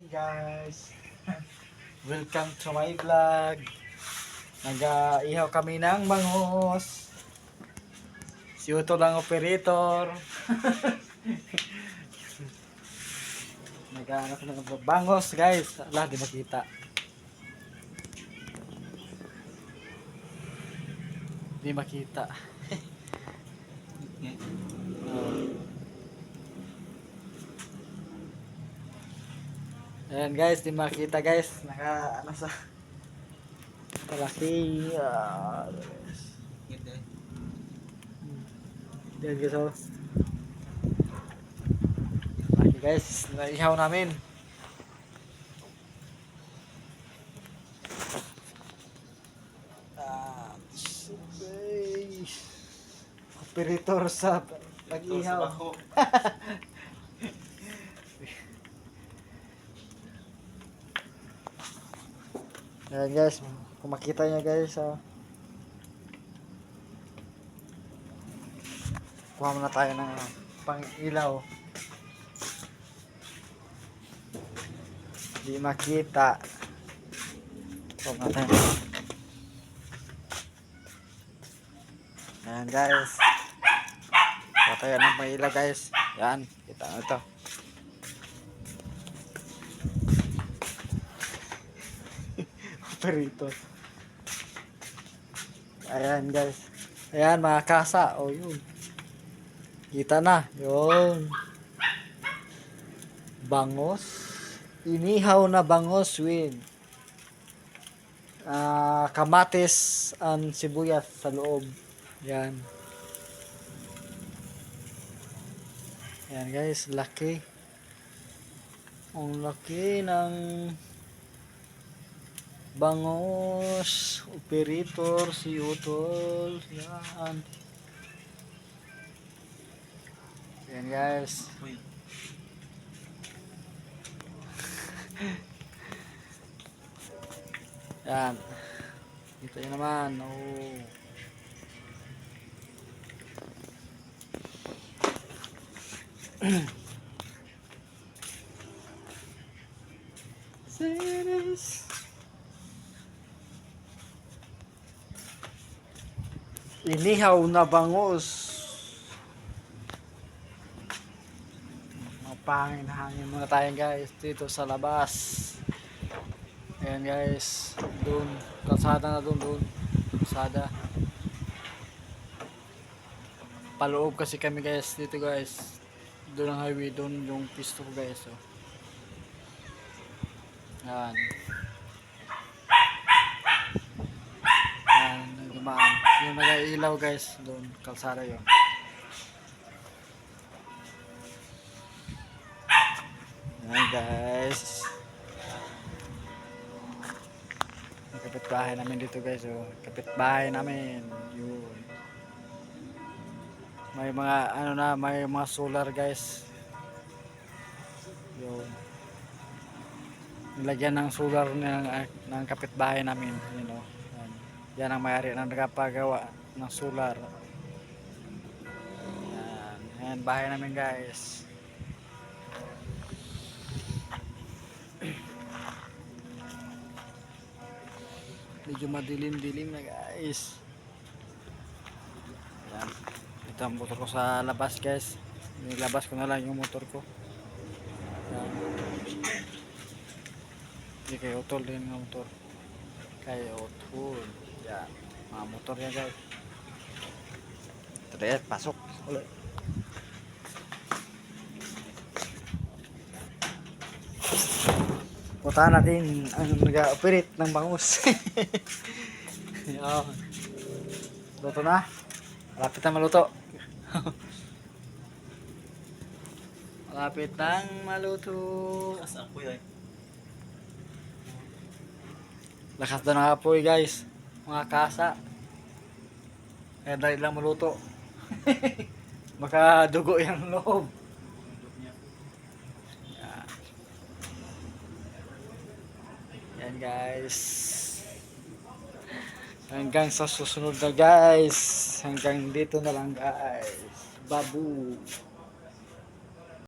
Guys, welcome to my vlog. Nag-ihaw kami ng bangus. Si Uto lang operator. Nag-ano ko ng bangus guys. Ala, di makita. Di makita. Ayan guys, di makita guys. Ano sa malaki. Ayan guys, oh. Malaki guys, naihaw namin. Operator sa pag-ihaw. Ayan guys, kung makita nyo guys, kuha muna tayo ng pang-ilaw. Di makita. Kuha muna tayo. Ayan guys. Kuha tayo ng pang-ilaw guys. Ayan, kita na ito. Operator. Ayan guys. Ayan mga kasa. O yun. Kita na. Yun. Bangus. Inihaw na bangus with kamatis and sibuyas sa loob. Ayan. Ayan guys. Laki. Ang laki ng bangus, operator, si Utol. Yan. Yan guys. Yan. Ito yun naman. Oh. Serious. Inihaw na bangus. Mapangin hangin muna tayo guys dito sa labas. Ayan guys, doon kalsada na doon kalsada. Paloob kasi kami guys dito guys. Doon ang highway, doon yung pisto ko guys. So. Ayan. Ayan, dumaan. Yung nag-iilaw guys, doon kalsada yun. Ayan guys. Kapitbahay namin dito guys. Oh. Kapitbahay namin. Yun. May mga ano na, may mga solar guys. Yun. Nilagyan ng solar ng kapitbahay namin, you know. Yan ang may-ari ng nagpagawa ng solar. Yan, yan bahay namin guys. Medyo madilim-dilim na guys. Yan. Ito ang motor ko sa labas guys. Nilabas ko na lang yung motor ko. Yan. Hindi kayo utol din ng motor. Kayo utol. Yan. Mga motor yan guys. Tara, pasok. Ulit. Puntahan natin ang nag-operate ng bangus. Luto na. Malapit na maluto. Malapit nang maluto. Lakas daw ng apoy guys. Mga kasa. Kaya dahil lang maluto. Baka dugo yung loob. Yan guys. Hanggang sa susunod na guys. Hanggang dito na lang guys. Babu.